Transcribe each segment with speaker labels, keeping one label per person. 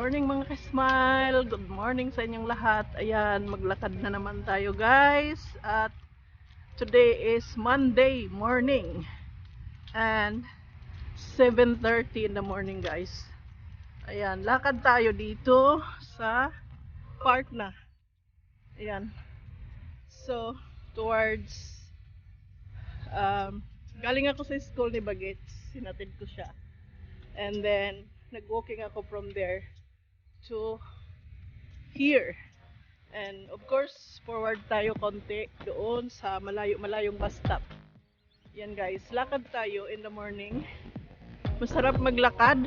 Speaker 1: morning mga ka-smile. Good morning sa inyong lahat. Ayan, maglakad na naman tayo guys. At today is Monday morning. And 7:30 in the morning guys. Ayan, lakad tayo dito sa park na. Ayan. So, towards galing ako sa school ni Bagets. Sinatid ko siya. And then, nag-walking ako from there to here. And of course, forward tayo konti doon sa malayo-malayong bus stop. Yan guys, lakad tayo in the morning. Masarap maglakad.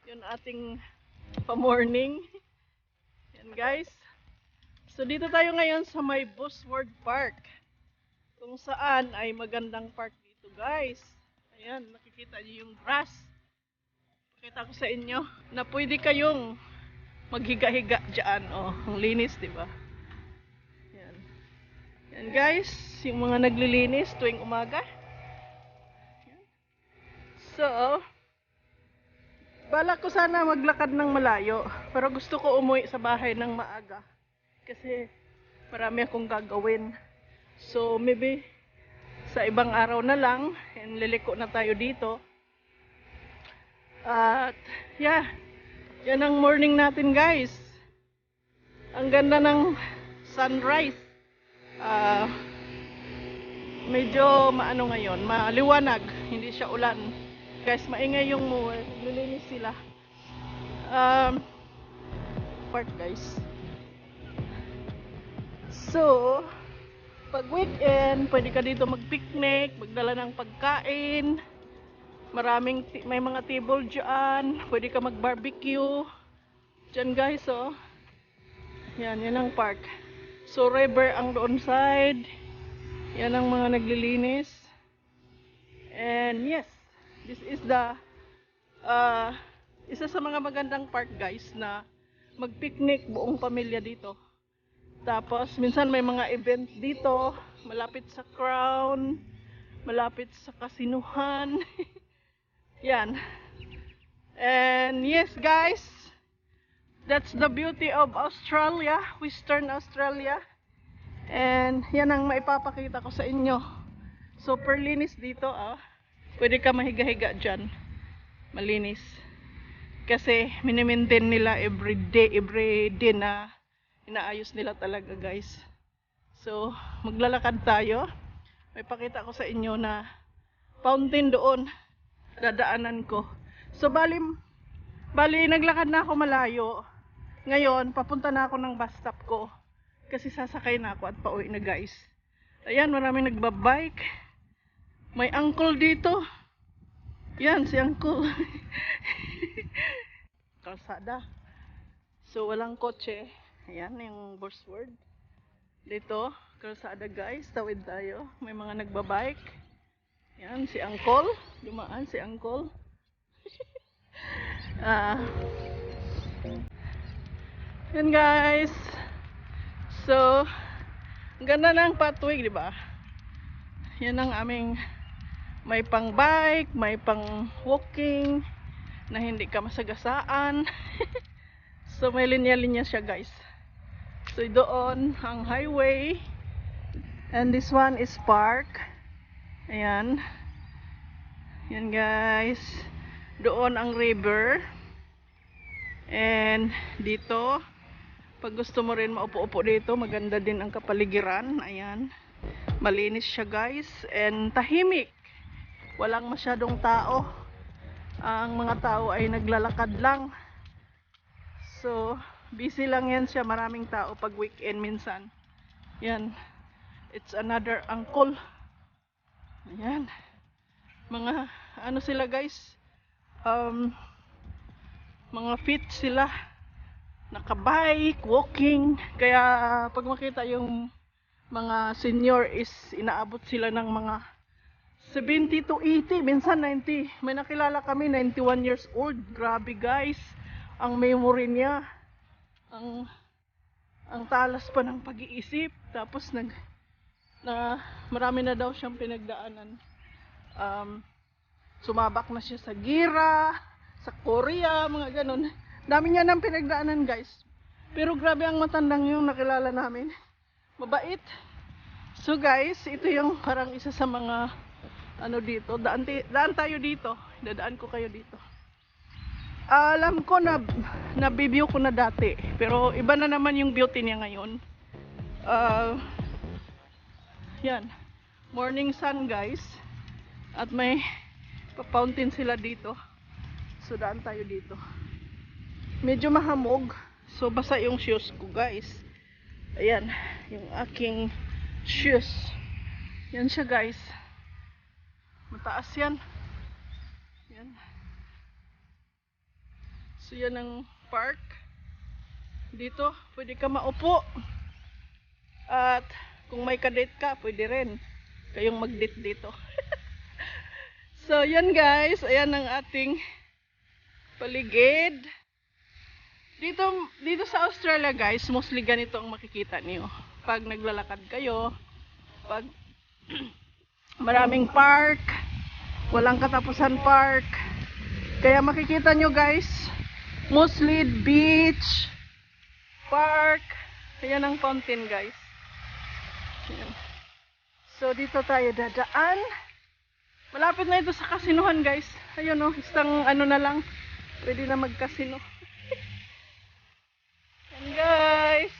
Speaker 1: Yun ating pa-morning. Yan guys. So dito tayo ngayon sa may Busward Park. Kung saan ay magandang park dito guys. Ayan, nakikita niyo yung grass. Pakita ko sa inyo na pwede kayong maghiga-higa dyan. Oh, ang linis, diba? Yan. Yan guys, yung mga naglilinis tuwing umaga. Yan. So, balak ko sana maglakad ng malayo. Pero gusto ko umuwi sa bahay ng maaga. Kasi marami akong gagawin. So, maybe sa ibang araw na lang, and liliko na tayo dito. At, yeah. Yan ang morning natin guys. Ang ganda ng sunrise. Medyo maano ngayon, maliwanag, hindi siya ulan. Guys, maingay yung mower, naglilinis sila. Park guys. So, pag weekend, pwede ka dito mag-picnic, magdala ng pagkain. May mga table dyan. Pwede ka mag-barbecue. Dyan guys, oh. Yan ang park. So, river ang doon side. Yan ang mga naglilinis. And yes, this is the isa sa mga magandang park guys na mag-picnic buong pamilya dito. Tapos, minsan may mga event dito. Malapit sa Crown. Malapit sa Kasinuhan. Yan. And yes guys, that's the beauty of Australia, Western Australia. And yan ang maipapakita ko sa inyo. Super linis dito, ah. Pwede ka mahiga-higa dyan. Malinis. Kasi minimaintain nila every day na inaayos nila talaga guys. So, maglalakad tayo. May pakita ko sa inyo na fountain doon. Dadaanan ko. So, bali naglakad na ako malayo. Ngayon, papunta na ako ng bus stop ko. Kasi sasakay na ako at pauwi na guys. Ayan, maraming nagbabike. May uncle dito. Yan, si uncle. Kalsada. So, walang kotse. Ayan, yung Busward. Dito, kalsada guys. Tawid tayo. May mga nagbabike. Yan, si uncle. Dumaan si uncle. Yan guys. So, ganda ng pathway, di ba? Yan ang aming may pang bike, may pang walking na hindi ka masagasaan. So, may linya-linya siya guys. So, doon ang highway. And this one is park. Ayan. Yan guys. Doon ang river. And dito, pag gusto mo rin maupo-upo dito, maganda din ang kapaligiran. Ayan. Malinis siya guys. And tahimik. Walang masyadong tao. Ang mga tao ay naglalakad lang. So, busy lang yan siya. Maraming tao pag weekend minsan. Yan. It's another uncle. Ayan. Mga ano sila guys, mga fit sila, nakabike, walking. Kaya pag makita yung mga senior is inaabot sila ng mga 70 to 80, minsan 90. May nakilala kami 91 years old. Grabe guys, ang memory niya, ang talas pa ng pag-iisip. Tapos marami na daw siyang pinagdaanan. Sumabak na siya sa Gira, sa Korea, mga ganun. Dami niya ng pinagdaanan guys. Pero grabe ang matandang yung nakilala namin. Mabait. So guys, ito yung parang isa sa mga ano dito. Daan tayo dito. Dadaan ko kayo dito. Alam ko na na-review ko na dati. Pero iba na naman yung beauty niya ngayon. Yan. Morning sun guys. At may pa-fountain sila dito. So daan tayo dito. Medyo mahamog. So basa yung shoes ko guys. Ayan. Yung aking shoes. Yan siya guys. Mataas yan. Yan. So yan ang park. Dito pwede ka maupo. At kung may kadate ka, pwede rin kayong mag-date dito. So yan guys. Ayan ang ating paligid. Dito sa Australia guys, mostly ganito ang makikita niyo. Pag naglalakad kayo, pag maraming park, walang katapusan park. Kaya makikita nyo guys, mostly beach, park, ayan ang fountain guys. Ayan. So dito tayo dadaan. Malapit na ito sa kasinuhan guys. Ayun o, isang ano na lang, pwede na magkasino. Yan guys.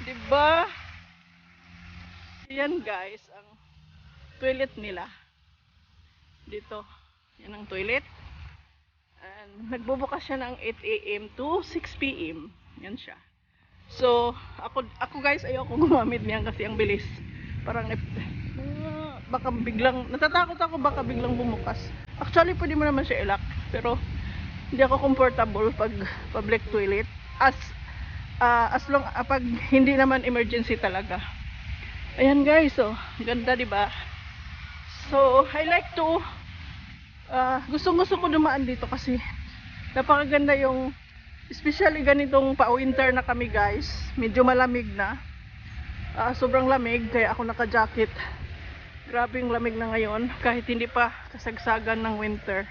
Speaker 1: Diba? Yan guys, ang toilet nila. Dito. Yan ang toilet. And nagbubukas siya ng 8 AM to 6 PM. Yan siya. So, ako guys, ayoko gumamit niyan kasi ang bilis. Parang baka biglang, natatakot ako baka biglang bumukas. Actually, pwede mo naman siya ilak. Pero, hindi ako comfortable pag public toilet. As long, pag hindi naman emergency talaga. Ayan guys, oh. Ganda, diba? So, I like to, gusto ko dumaan dito kasi napakaganda yung, especially ganitong pa-winter na kami guys. Medyo malamig na. Sobrang lamig, kaya ako naka-jacket. Grabing lamig na ngayon, kahit hindi pa kasagsagan ng winter.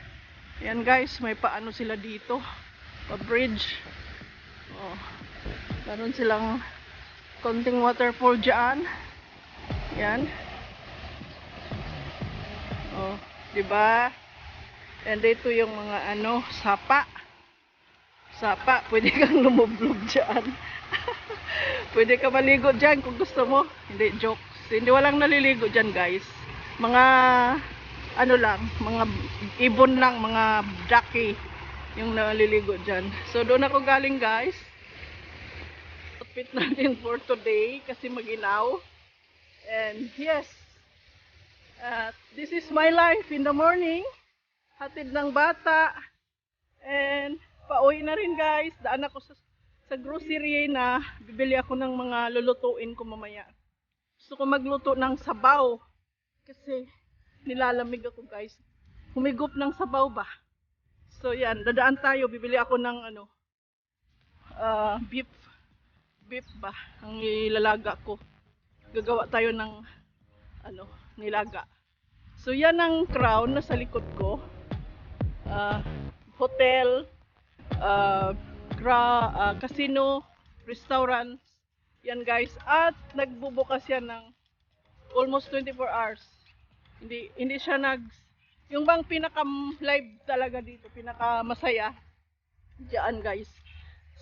Speaker 1: Ayan guys, may paano sila dito. Pa-bridge. Oh. Meron silang konting waterfall dyan. Yan. Oh, diba? And dito yung mga ano, sapa. Sapa, pwede kang lumublob dyan. Pwede ka maligo dyan kung gusto mo. Hindi, jokes. Hindi, walang naliligo dyan guys. Mga ano lang, mga ibon lang, mga ducky yung naliligo dyan. So doon ako galing guys. Outfit natin for today kasi maginaw. And yes, this is my life in the morning. Hatid ng bata. And pauwi na rin guys. Daan ako sa grocery na bibili ako ng mga lulutuin ko mamaya. Gusto ko magluto ng sabaw. Kasi nilalamig ako guys. Humigop ng sabaw ba. So yan, dadaan tayo. Bibili ako ng ano, beef ba ang ilalaga ko. Gagawa tayo ng ano, nilaga. So yan ang Crown na sa likod ko. Hotel, casino, restaurant. Yan guys. At nagbubukas yan ng almost 24 hours. Hindi siya yung bang pinaka-live talaga dito, pinaka-masaya. Diyan guys.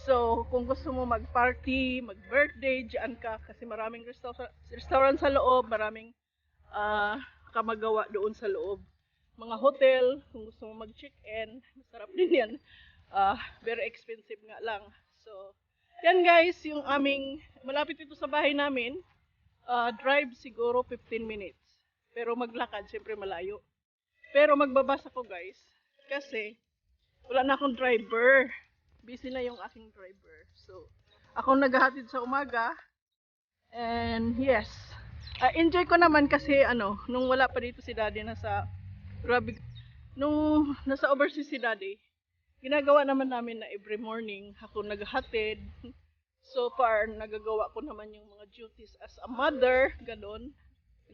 Speaker 1: So, kung gusto mo mag-party, mag-birthday, diyan ka. Kasi maraming restaurant sa loob, maraming kamagawa doon sa loob. Mga hotel, kung gusto mo mag-check-in, masarap din yan. Very expensive nga lang. So, yan guys, yung aming, malapit ito sa bahay namin. Drive siguro 15 minutes. Pero maglakad, syempre malayo. Pero magbabas ako guys. Kasi, wala na akong driver. Busy na yung aking driver. So, ako naghahatid sa umaga. And yes, enjoy ko naman kasi nung wala pa dito si daddy, nung nasa overseas si daddy, ginagawa naman namin na every morning ako naghahatid. So far, nagagawa ko naman yung mga duties as a mother, ganon.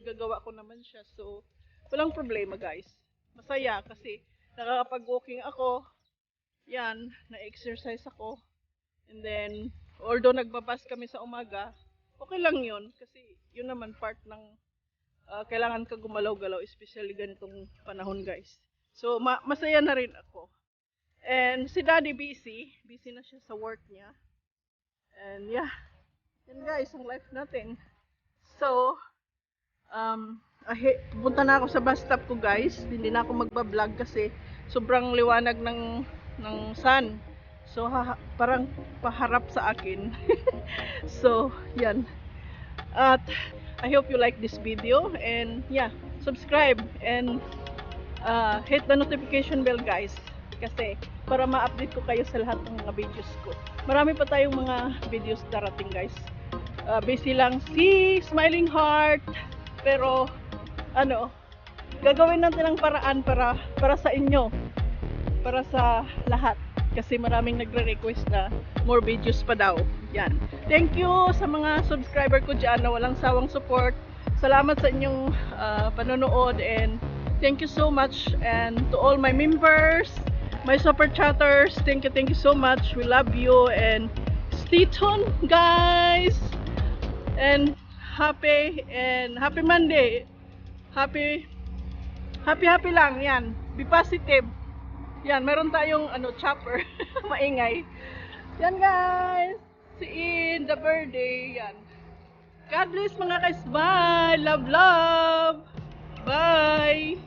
Speaker 1: Nagagawa ko naman siya. So, walang problema guys. Masaya kasi nakakapag-walking ako. Yan, na-exercise ako. And then, although nagbabas kami sa umaga, okay lang yun. Kasi yun naman part ng kailangan ka gumalaw-galaw, especially ganitong panahon guys. So, masaya na rin ako. And si Daddy busy. Busy na siya sa work niya. And yeah, yan guys, ang life natin. So, pupunta na ako sa bus stop ko guys. Hindi na ako magba-vlog kasi sobrang liwanag ng sun. So, parang paharap sa akin. So, yan. At I hope you like this video. And yeah, subscribe and hit the notification bell guys. Kasi para ma-update ko kayo sa lahat ng mga videos ko. Marami pa tayong mga videos darating guys. Busy lang si Smiling Heart. Pero ano, gagawin natin ang paraan para sa inyo. Para sa lahat. Kasi maraming nagre-request na more videos pa daw. Yan. Thank you sa mga subscriber ko dyan na walang sawang support. Salamat sa inyong panonood and thank you so much. And to all my members, my super chatters, thank you so much. We love you and stay tuned guys. And happy Monday. Happy lang yan. Be positive. Yan, meron tayong chopper. Maingay. Yan guys. See in the birthday. Yan. God bless mga guys. Bye. Love. Bye.